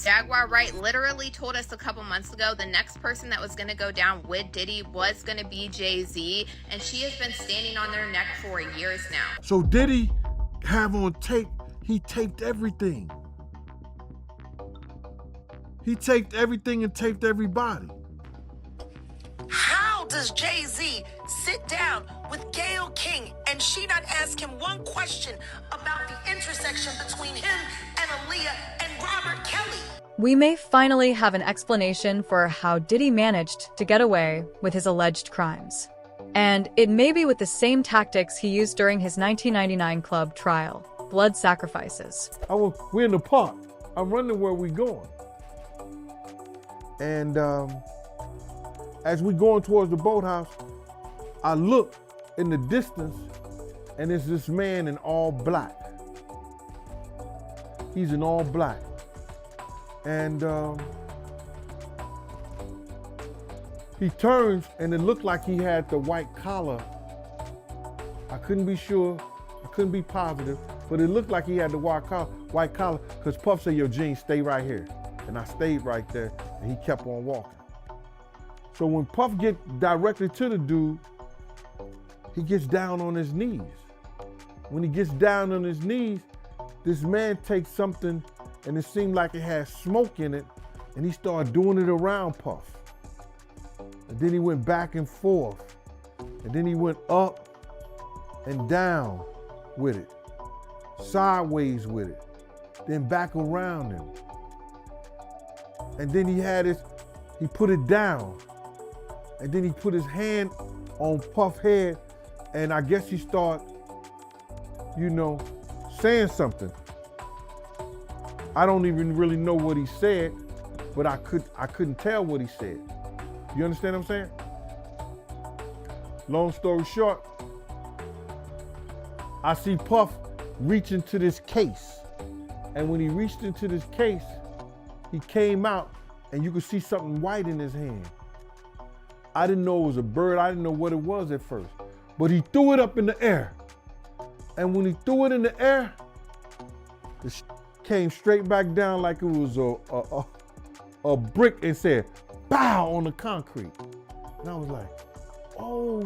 Jaguar Wright literally told us a couple months ago the next person that was going to go down with Diddy was going to be Jay-Z, and she has been standing on their neck for years now. So Diddy have on tape, he taped everything. He taped everything and taped everybody. How does Jay-Z sit down with Gayle King and she not ask him one question about the intersection between him and Aaliyah and Robert Kelly? We may finally have an explanation for how Diddy managed to get away with his alleged crimes. And it may be with the same tactics he used during his 1999 club trial, blood sacrifices. We're in the park. I'm running where we going. And as we going towards the boathouse, I look in the distance and it's this man in all black. He's in all black. And he turns and it looked like he had the white collar. I couldn't be sure, I couldn't be positive, but it looked like he had the white collar because Puff said, yo, Gene, stay right here. And I stayed right there and he kept on walking. So when Puff get directly to the dude, he gets down on his knees. When he gets down on his knees, this man takes something and it seemed like it had smoke in it and he started doing it around Puff. And then he went back and forth. And then he went up and down with it, sideways with it, then back around him. And then he put it down. And then he put his hand on Puff's head, and I guess he started, saying something. I don't even really know what he said, but I couldn't tell what he said. You understand what I'm saying? Long story short, I see Puff reach into this case. And when he reached into this case, he came out and you could see something white in his hand. I didn't know it was a bird. I didn't know what it was at first. But he threw it up in the air. And when he threw it in the air, it came straight back down like it was a brick and said, "Bow" on the concrete. And I was like, oh,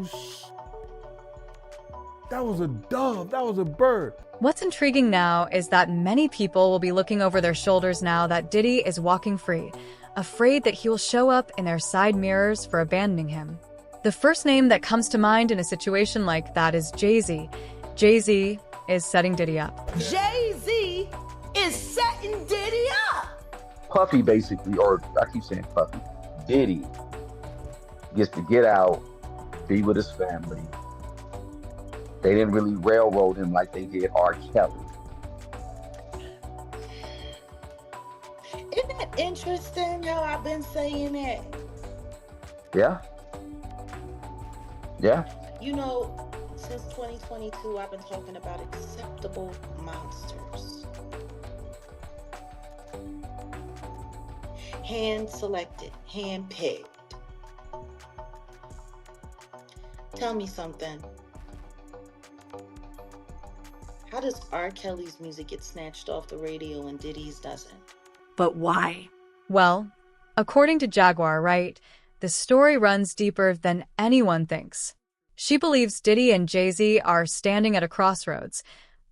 that was a dove, that was a bird. What's intriguing now is that many people will be looking over their shoulders now that Diddy is walking free, afraid that he will show up in their side mirrors for abandoning him. The first name that comes to mind in a situation like that is Jay-Z. Jay-Z is setting Diddy up. Jay-Z is setting Diddy up. Puffy basically, or I keep saying Puffy, Diddy gets to get out, be with his family. They didn't really railroad him like they did R. Kelly. Isn't it interesting how I've been saying that? Yeah. Yeah. Since 2022, I've been talking about acceptable monsters. Hand-selected, hand-picked. Tell me something. How does R. Kelly's music get snatched off the radio and Diddy's doesn't? But why? Well, according to Jaguar Wright, the story runs deeper than anyone thinks. She believes Diddy and Jay-Z are standing at a crossroads,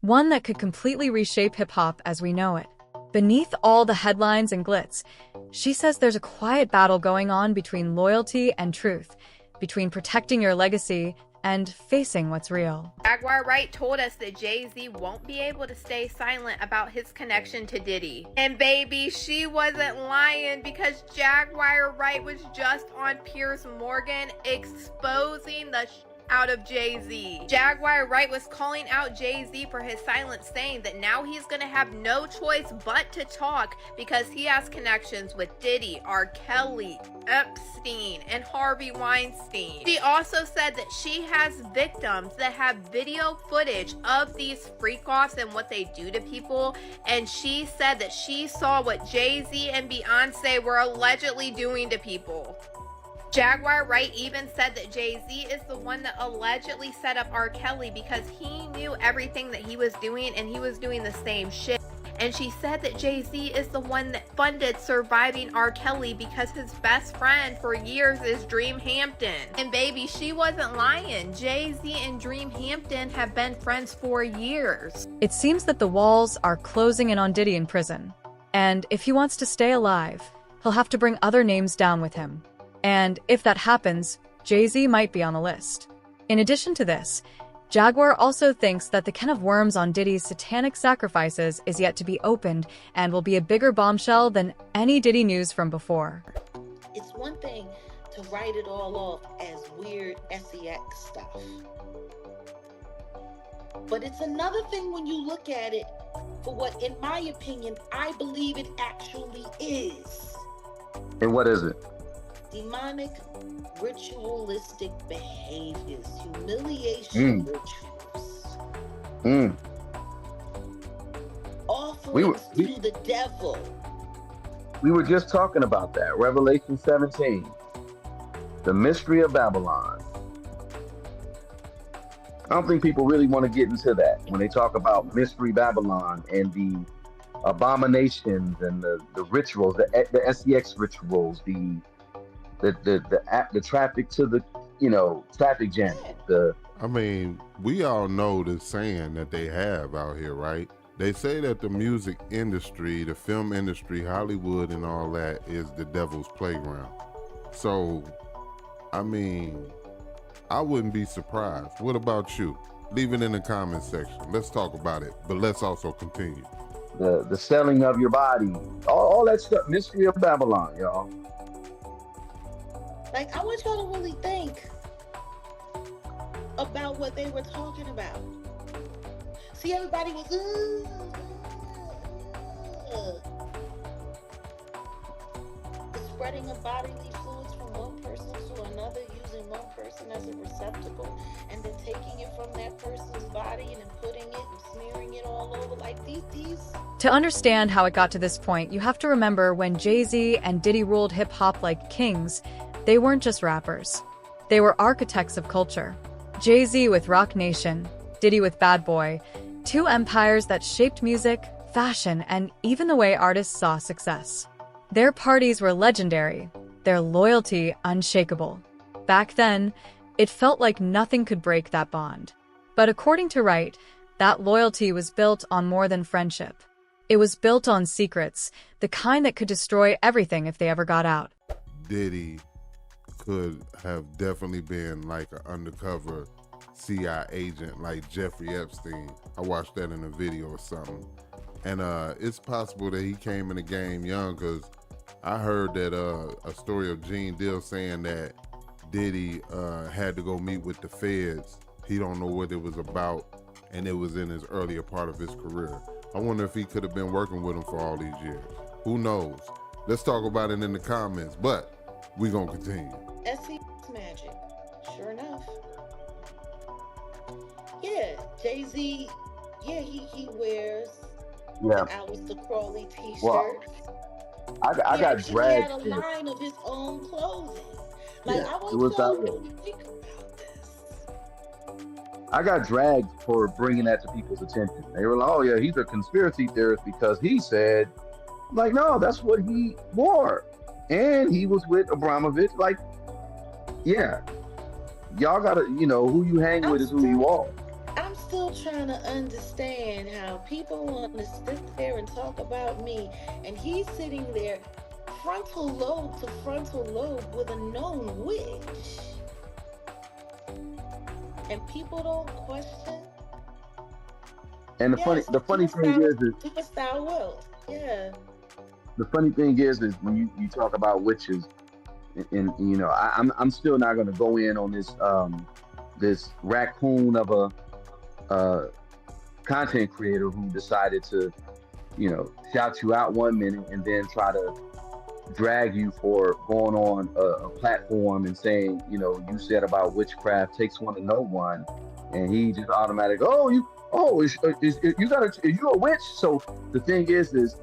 one that could completely reshape hip-hop as we know it. Beneath all the headlines and glitz, she says there's a quiet battle going on between loyalty and truth, between protecting your legacy and facing what's real. Jaguar Wright told us that Jay-Z won't be able to stay silent about his connection to Diddy. And baby, she wasn't lying, because Jaguar Wright was just on Piers Morgan exposing the out of Jay-Z. Jaguar Wright was calling out Jay-Z for his silence, saying that now he's gonna have no choice but to talk because he has connections with Diddy, R. Kelly, Epstein, and Harvey Weinstein. She also said that she has victims that have video footage of these freak-offs and what they do to people, and she said that she saw what Jay-Z and Beyonce were allegedly doing to people. Jaguar Wright even said that Jay-Z is the one that allegedly set up R. Kelly because he knew everything that he was doing and he was doing the same shit. and she said that Jay-Z is the one that funded surviving R. Kelly because his best friend for years is Dream Hampton. And baby, she wasn't lying. Jay-Z and Dream Hampton have been friends for years. It seems that the walls are closing in on Diddy in prison. And if he wants to stay alive, he'll have to bring other names down with him. And if that happens, Jay-Z might be on the list. In addition to this, Jaguar also thinks that the can of worms on Diddy's satanic sacrifices is yet to be opened and will be a bigger bombshell than any Diddy news from before. It's one thing to write it all off as weird sex stuff. But it's another thing when you look at it for what, in my opinion, I believe it actually is. And what is it? Demonic, ritualistic behaviors, humiliation rituals. Offerings to the devil. We were just talking about that. Revelation 17. The mystery of Babylon. I don't think people really want to get into that when they talk about mystery Babylon and the abominations and the rituals, the SEX rituals, the traffic to the, traffic jam. I mean, we all know the saying that they have out here, right? They say that the music industry, the film industry, Hollywood and all that is the devil's playground. So, I mean, I wouldn't be surprised. What about you? Leave it in the comment section. Let's talk about it, but let's also continue. The selling of your body, all that stuff, mystery of Babylon, y'all. Like, I want y'all to really think about what they were talking about. See, everybody was the spreading of bodily fluids from one person to another, using one person as a receptacle, and then taking it from that person's body and then putting it and smearing it all over like these. To understand how it got to this point, you have to remember when Jay-Z and Diddy ruled hip-hop like kings, they weren't just rappers. They were architects of culture. Jay-Z with Rock Nation, Diddy with Bad Boy, two empires that shaped music, fashion, and even the way artists saw success. Their parties were legendary, their loyalty unshakable. Back then, it felt like nothing could break that bond. But according to Wright, that loyalty was built on more than friendship. It was built on secrets, the kind that could destroy everything if they ever got out. Diddy could have definitely been like an undercover CIA agent like Jeffrey Epstein. I watched that in a video or something. And it's possible that he came in the game young, because I heard that a story of Gene Deal saying that Diddy had to go meet with the feds. He don't know what it was about, and it was in his earlier part of his career. I wonder if he could have been working with him for all these years. Who knows? Let's talk about it in the comments, but we're going to continue. SEX magic, sure enough. Yeah, Jay-Z, he wears the Aleister Crowley t-shirts. Well, I got dragged. He had a line of his own clothing. Like, Yeah, I it was want that y'all way. to think about this. I got dragged for bringing that to people's attention. They were like, oh yeah, he's a conspiracy theorist because he said, I'm like, no, that's what he wore. And he was with Abramovich. Like, yeah, y'all gotta, who you hang with is who you are. I'm still trying to understand how people want to sit there and talk about me, and he's sitting there frontal lobe to frontal lobe with a known witch. And people don't question. And the funny thing is superstar world. Yeah. The funny thing is when you talk about witches, and I'm still not gonna go in on this this raccoon of a content creator who decided to, shout you out one minute and then try to drag you for going on a platform and saying, you said about witchcraft takes one to know one, and he just automatic, is you a witch? So the thing is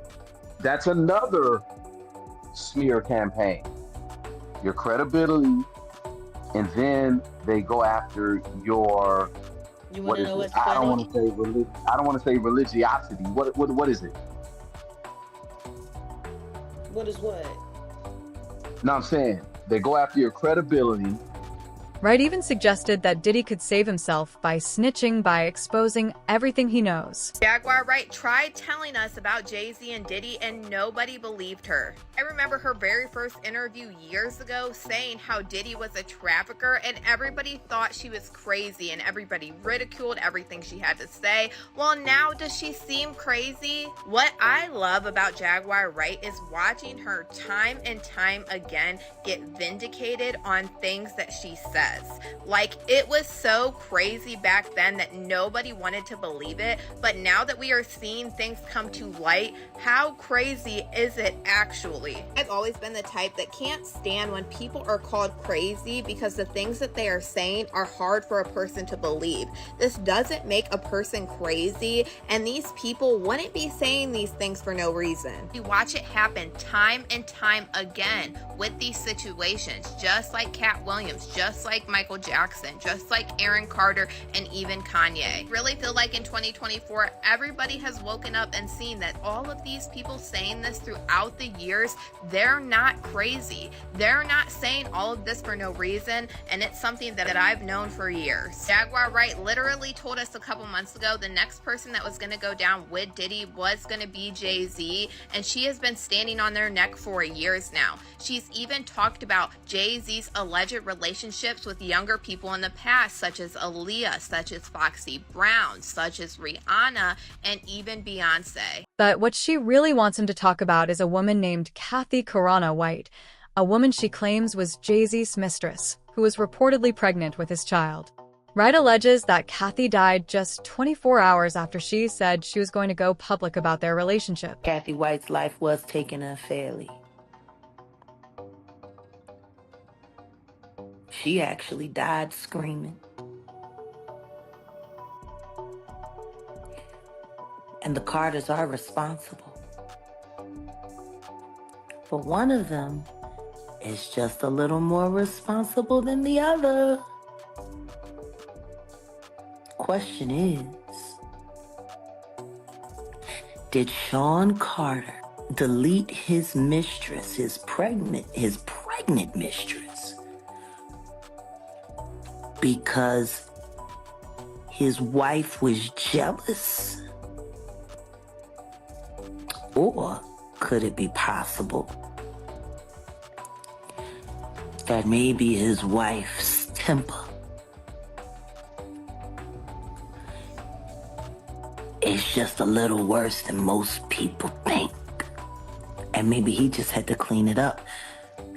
that's another smear campaign. Your credibility, and then they go after your. You want to know what's I funny? don't want to say religiosity. What is it? What is what? No, I'm saying they go after your credibility. Wright even suggested that Diddy could save himself by snitching by exposing everything he knows. Jaguar Wright tried telling us about Jay-Z and Diddy and nobody believed her. I remember her very first interview years ago saying how Diddy was a trafficker and everybody thought she was crazy and everybody ridiculed everything she had to say. Well, now does she seem crazy? What I love about Jaguar Wright is watching her time and time again get vindicated on things that she says. Like, it was so crazy back then that nobody wanted to believe it, but now that we are seeing things come to light, how crazy is it actually? I've always been the type that can't stand when people are called crazy because the things that they are saying are hard for a person to believe. This doesn't make a person crazy, and these people wouldn't be saying these things for no reason. You watch it happen time and time again with these situations, just like Cat Williams, just like Michael Jackson, just like Aaron Carter, and even Kanye. I really feel like in 2024, everybody has woken up and seen that all of these people saying this throughout the years, they're not crazy. They're not saying all of this for no reason, and it's something that I've known for years. Jaguar Wright literally told us a couple months ago the next person that was going to go down with Diddy was going to be Jay-Z, and she has been standing on their neck for years now. She's even talked about Jay-Z's alleged relationships with younger people in the past, such as Aaliyah, such as Foxy Brown, such as Rihanna, and even Beyonce. But what she really wants him to talk about is a woman named Kathy Corona White, a woman she claims was Jay-Z's mistress, who was reportedly pregnant with his child. Wright alleges that Kathy died just 24 hours after she said she was going to go public about their relationship. Kathy White's life was taken unfairly. She actually died screaming. And the Carters are responsible. But one of them is just a little more responsible than the other. Question is, did Sean Carter delete his mistress, his pregnant mistress, because his wife was jealous? Or could it be possible that maybe his wife's temper is just a little worse than most people think? And maybe he just had to clean it up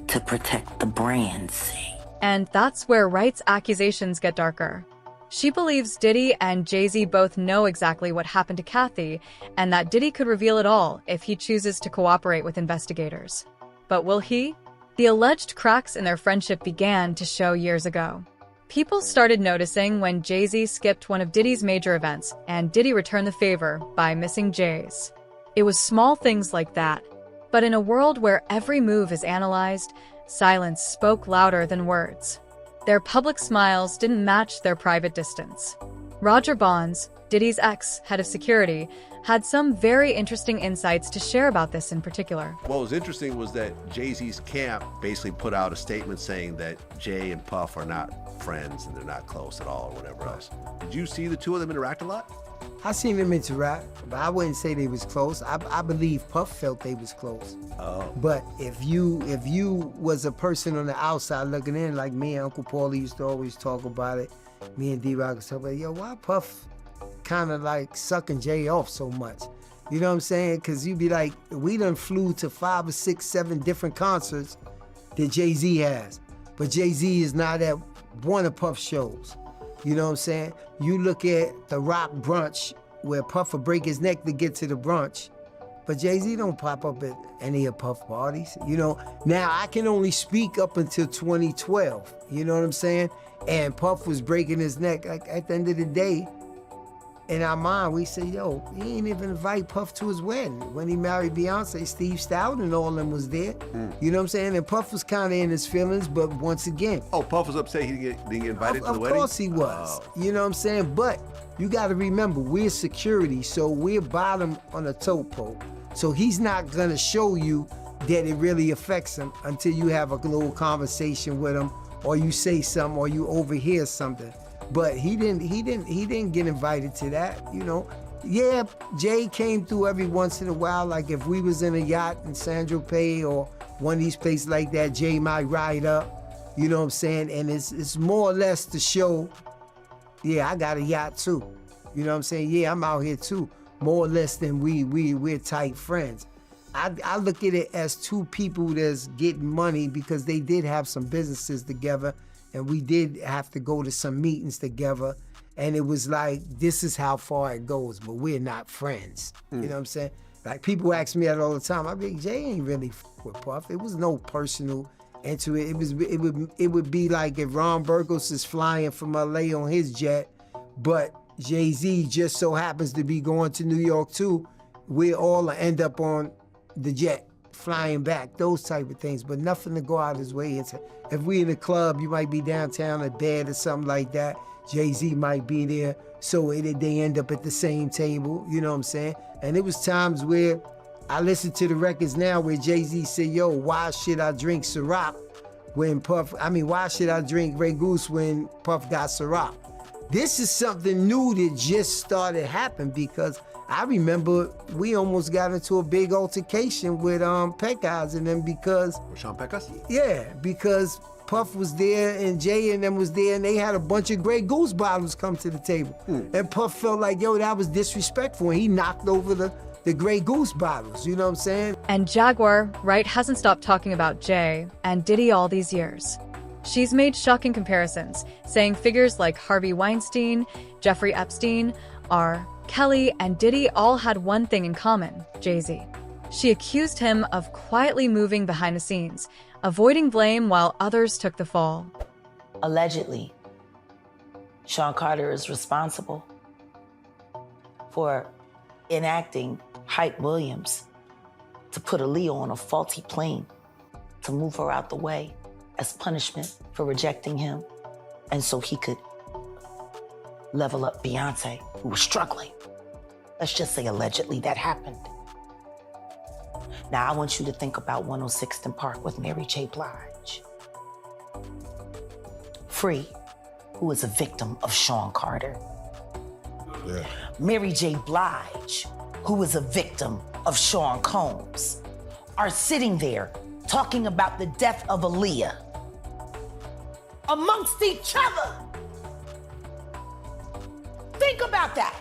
to protect the brand's sake. And that's where Wright's accusations get darker. She believes Diddy and Jay-Z both know exactly what happened to Kathy, and that Diddy could reveal it all if he chooses to cooperate with investigators. But will he? The alleged cracks in their friendship began to show years ago. People started noticing when Jay-Z skipped one of Diddy's major events, and Diddy returned the favor by missing Jay's. It was small things like that. But in a world where every move is analyzed, silence spoke louder than words. Their public smiles didn't match their private distance. Roger Bonds, Diddy's ex-head of security, had some very interesting insights to share about this in particular. What was interesting was that Jay-Z's camp basically put out a statement saying that Jay and Puff are not friends and they're not close at all or whatever else. Did you see the two of them interact a lot? I seen them interact, but I wouldn't say they was close. I believe Puff felt they was close. Oh. But if you was a person on the outside looking in, like me and Uncle Paulie used to always talk about it, me and D-Rock and stuff like, yo, why Puff kind of like sucking Jay off so much? You know what I'm saying? Because you be like, we done flew to 5 or 6, 7 different concerts that Jay-Z has. But Jay-Z is not at one of Puff's shows. You know what I'm saying? You look at the Rock brunch where Puff will break his neck to get to the brunch, but Jay-Z don't pop up at any of Puff parties. You know, now I can only speak up until 2012. You know what I'm saying? And Puff was breaking his neck. Like, at the end of the day, in our mind, we say, yo, he ain't even invite Puff to his wedding. When he married Beyonce, Steve Stout and all of them was there. You know what I'm saying? And Puff was kind of in his feelings, but once again. Oh, Puff was upset he didn't get invited to the wedding? Of course he was. Oh. You know what I'm saying? But you got to remember, we're security, so we're bottom on a tote pole. So he's not going to show you that it really affects them until you have a little conversation with them, or you say something, or you overhear something. But he didn't get invited to that, you know. Yeah, Jay came through every once in a while. Like if we was in a yacht in San Tropez or one of these places like that, Jay might ride up, you know what I'm saying? And it's more or less to show, yeah, I got a yacht too. You know what I'm saying? Yeah, I'm out here too. More or less than we're tight friends. I look at it as two people that's getting money because they did have some businesses together, and we did have to go to some meetings together. And it was like, this is how far it goes, but we're not friends. You know what I'm saying? Like people ask me that all the time. I be like, Jay ain't really with Puff. It was no personal into it. It would be like if Ron Burgos is flying from LA on his jet, but Jay-Z just so happens to be going to New York too. We all end up on the jet flying back, those type of things, but nothing to go out his way into. If we in a club, you might be downtown at bed or something like that. Jay-Z might be there, so they end up at the same table, you know what I'm saying? And it was times where I listen to the records now where Jay-Z said, yo, why should I drink Ciroc when why should I drink Grey Goose when Puff got Ciroc? This is something new that just started happening because I remember we almost got into a big altercation with Pecos and them because... With Sean Pecos? Yeah, because Puff was there and Jay and them was there and they had a bunch of Grey Goose bottles come to the table. And Puff felt like, yo, that was disrespectful, and he knocked over the Grey Goose bottles, you know what I'm saying? And Jaguar Wright hasn't stopped talking about Jay and Diddy all these years. She's made shocking comparisons, saying figures like Harvey Weinstein, Jeffrey Epstein, R. Kelly, and Diddy all had one thing in common, Jay-Z. She accused him of quietly moving behind the scenes, avoiding blame while others took the fall. Allegedly, Sean Carter is responsible for enacting Hype Williams to put Aaliyah on a faulty plane to move her out the way as punishment for rejecting him, and so he could level up Beyonce, who was struggling. Let's just say allegedly that happened. Now I want you to think about 106th and Park with Mary J. Blige. Free, who is a victim of Sean Carter. Yeah. Mary J. Blige, who is a victim of Sean Combs, are sitting there talking about the death of Aaliyah amongst each other. Think about that.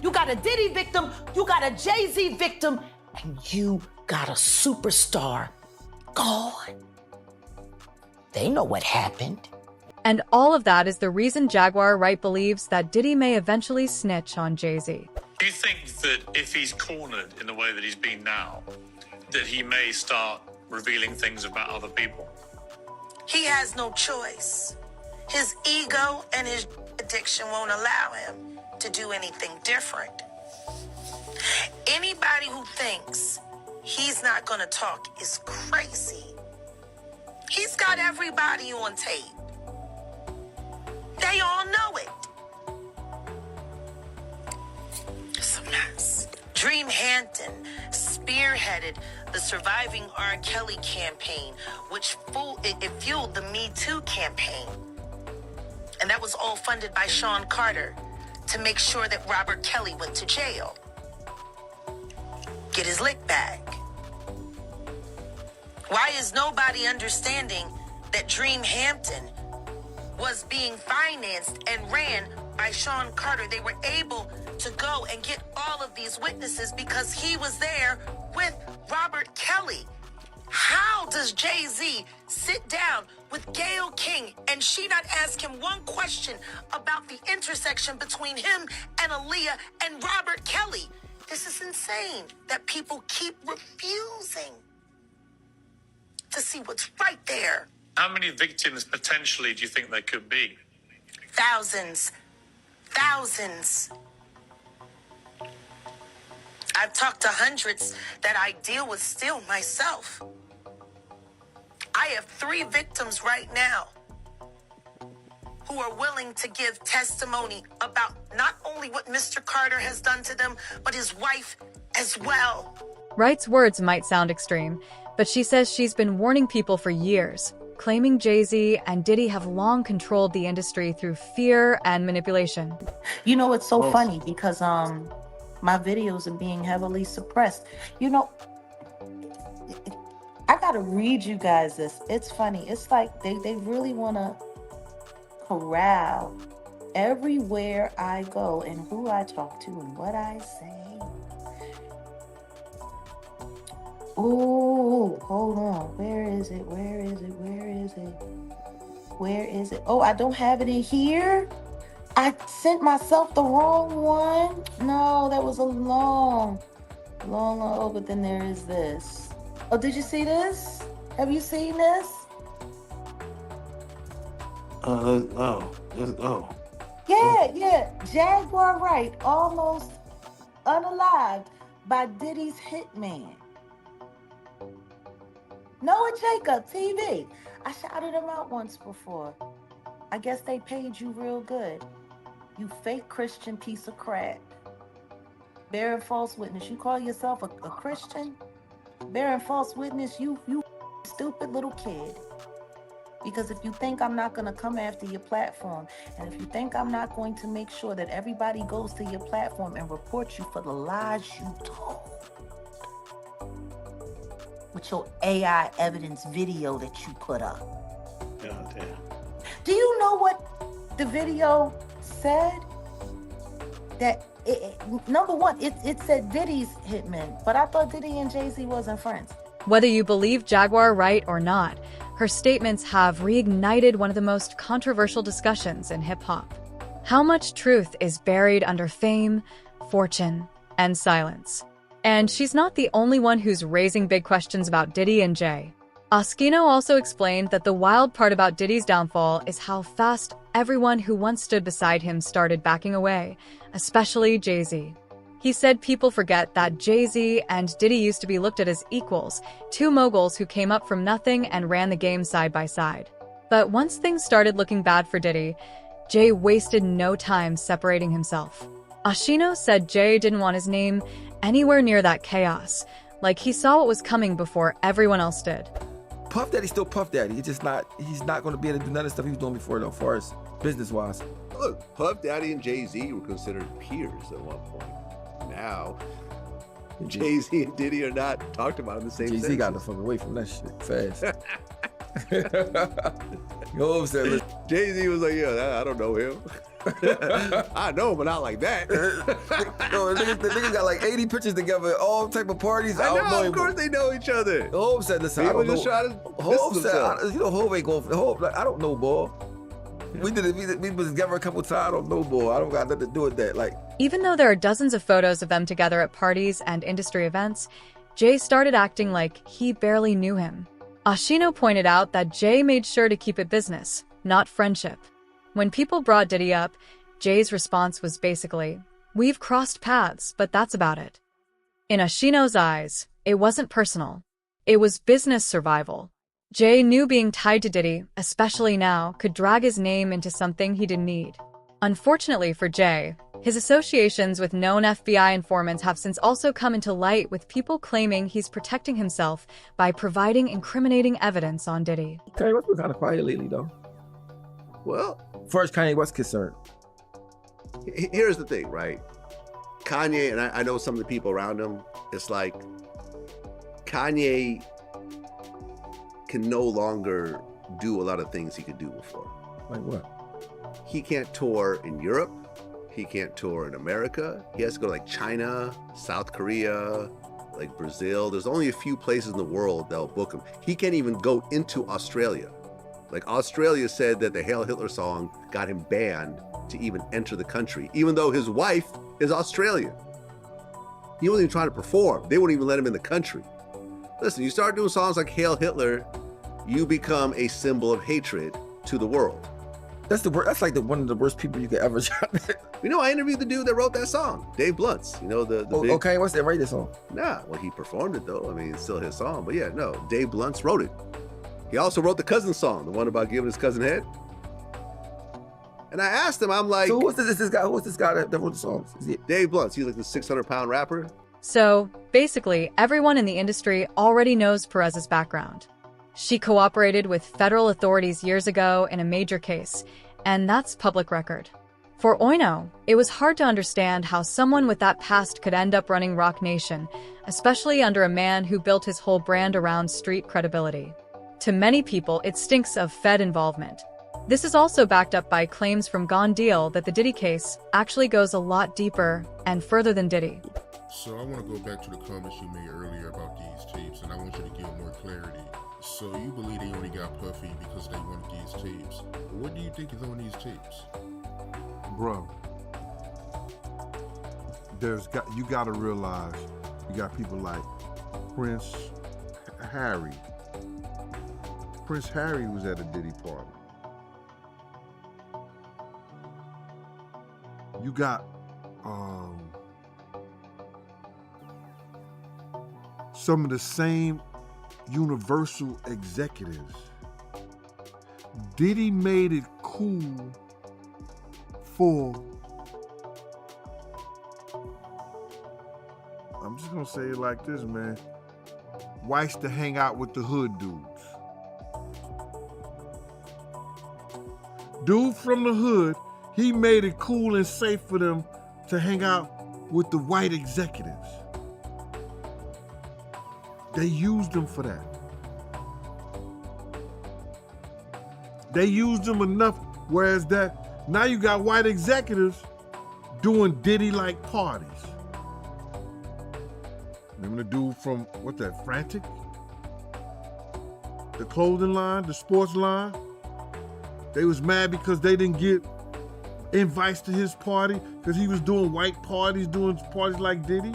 You got a Diddy victim, you got a Jay-Z victim, and you got a superstar gone. They know what happened. And all of that is the reason Jaguar Wright believes that Diddy may eventually snitch on Jay-Z. Do you think that if he's cornered in the way that he's been now, that he may start revealing things about other people? He has no choice. His ego and his addiction won't allow him to do anything different. Anybody who thinks he's not gonna talk is crazy. He's got everybody on tape. They all know it. It's a mess. Dream Hampton spearheaded the Surviving R. Kelly campaign, which fueled the Me Too campaign. And that was all funded by Sean Carter to make sure that Robert Kelly went to jail. Get his lick back. Why is nobody understanding that Dream Hampton was being financed and ran by Sean Carter? They were able to go and get all of these witnesses because he was there with Robert Kelly. How does Jay-Z sit down with Gayle King and she not ask him one question about the intersection between him and Aaliyah and Robert Kelly? This is insane that people keep refusing to see what's right there. How many victims potentially do you think there could be? Thousands. Thousands. I've talked to hundreds that I deal with still myself. I have 3 victims right now who are willing to give testimony about not only what Mr. Carter has done to them, but his wife as well. Wright's words might sound extreme, but she says she's been warning people for years, claiming Jay-Z and Diddy have long controlled the industry through fear and manipulation. You know, it's so funny because my videos are being heavily suppressed. You know, I gotta read you guys this. It's funny. It's like they really want to corral everywhere I go and who I talk to and what I say. Oh, hold on. Where is it? Where is it? Where is it? Where is it? Oh, I don't have it in here. I sent myself the wrong one. No, that was a long. Oh, but then there is this. Oh, did you see this? Have you seen this? Yeah. Jaguar Wright, almost unalived by Diddy's hitman. Noah Jacob, TV. I shouted him out once before. I guess they paid you real good. You fake Christian piece of crap. Bearing false witness. You call yourself a Christian? Bearing false witness, you stupid little kid. Because if you think I'm not going to come after your platform, and if you think I'm not going to make sure that everybody goes to your platform and report you for the lies you told, with your AI evidence video that you put up. Oh, damn. Do you know what the video said? That number one, it said Diddy's hitman, but I thought Diddy and Jay-Z wasn't friends. Whether you believe Jaguar Wright or not, her statements have reignited one of the most controversial discussions in hip-hop. How much truth is buried under fame, fortune, and silence? And she's not the only one who's raising big questions about Diddy and Jay. Oschino also explained that the wild part about Diddy's downfall is how fast everyone who once stood beside him started backing away, especially Jay-Z. He said people forget that Jay-Z and Diddy used to be looked at as equals, two moguls who came up from nothing and ran the game side by side. But once things started looking bad for Diddy, Jay wasted no time separating himself. Oschino said Jay didn't want his name anywhere near that chaos, like he saw what was coming before everyone else did. Puff Daddy's still Puff Daddy. He's not going to be able to do none of the stuff he was doing before, though, as far as business-wise. Look, Puff Daddy and Jay-Z were considered peers at one point. Now, Jay-Z and Diddy are not talked about in the same Jay-Z got the fuck away from that shit fast. You know what I'm saying? Jay-Z was like, yeah, I don't know him. I know him, but not like that. Yo, the niggas got like 80 pictures together, all type of parties. I know, of course they know each other. Hov said, listen, I don't know. Hov said, you know, Hov ain't going for Hov. Like, I don't know, boy. We was together a couple times. I don't know, boy. I don't got nothing to do with that. Like, even though there are dozens of photos of them together at parties and industry events, Jay started acting like he barely knew him. Oschino pointed out that Jay made sure to keep it business, not friendship. When people brought Diddy up, Jay's response was basically, "We've crossed paths, but that's about it." In Oschino's eyes, it wasn't personal. It was business survival. Jay knew being tied to Diddy, especially now, could drag his name into something he didn't need. Unfortunately for Jay, his associations with known FBI informants have since also come into light, with people claiming he's protecting himself by providing incriminating evidence on Diddy. Kanye West been kind of quiet lately, though. Well, as far as Kanye West concerned. Here's the thing, right? Kanye, and I know some of the people around him, it's like Kanye can no longer do a lot of things he could do before. Like what? He can't tour in Europe. He can't tour in America. He has to go to like China, South Korea, like Brazil. There's only a few places in the world that'll book him. He can't even go into Australia. Like Australia said that the Hail Hitler song got him banned to even enter the country, even though his wife is Australian. He wasn't even trying to perform. They wouldn't even let him in the country. Listen, you start doing songs like Hail Hitler, you become a symbol of hatred to the world. That's like one of the worst people you could ever try. You know, I interviewed the dude that wrote that song, Dave Bluntz. You know, the big... Okay, what's that write this song? Nah, well, he performed it though. I mean, it's still his song. But yeah, no, Dave Bluntz wrote it. He also wrote the cousin song, the one about giving his cousin head. And I asked him, I'm like... So who's this guy that wrote the songs? Is it Dave Bluntz? He's like the 600-pound rapper. So, basically, everyone in the industry already knows Perez's background. She cooperated with federal authorities years ago in a major case, and that's public record. For Oino, it was hard to understand how someone with that past could end up running Roc Nation, especially under a man who built his whole brand around street credibility. To many people, it stinks of Fed involvement. This is also backed up by claims from Gone Deal that the Diddy case actually goes a lot deeper and further than Diddy. So I want to go back to the comments you made earlier about these tapes, and I want you to give more clarity. So you believe they only got Puffy because they wanted these tapes. But what do you think is on these tapes? Bro, you got to realize you got people like Prince Harry. Prince Harry was at a Diddy party. You got some of the same Universal executives. Diddy made it cool for, I'm just gonna say it like this, man, whites to hang out with the hood dudes. Dude from the hood, he made it cool and safe for them to hang out with the white executives. They used them for that. They used them enough, whereas that, now you got white executives doing Diddy-like parties. Remember the dude from, what's that, Frantic? The clothing line, the sports line? They was mad because they didn't get invites to his party because he was doing white parties, doing parties like Diddy.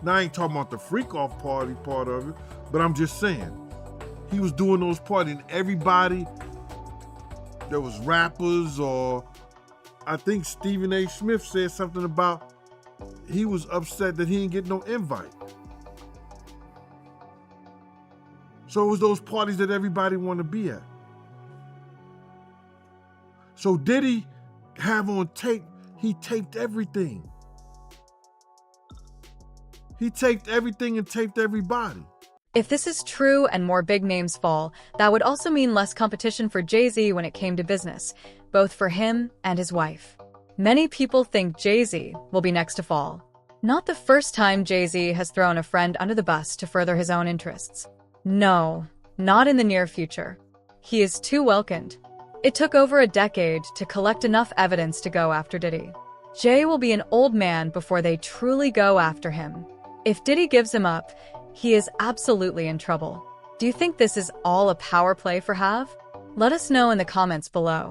Now, I ain't talking about the freak-off party part of it, but I'm just saying, he was doing those parties, and everybody, there was rappers, or I think Stephen A. Smith said something about he was upset that he didn't get no invite. So it was those parties that everybody wanted to be at. So Diddy have on tape, he taped everything. He taped everything and taped everybody. If this is true and more big names fall, that would also mean less competition for Jay-Z when it came to business, both for him and his wife. Many people think Jay-Z will be next to fall. Not the first time Jay-Z has thrown a friend under the bus to further his own interests. No, not in the near future. He is too welcomed. It took over a decade to collect enough evidence to go after Diddy. Jay will be an old man before they truly go after him. If Diddy gives him up, he is absolutely in trouble. Do you think this is all a power play for Hav? Let us know in the comments below.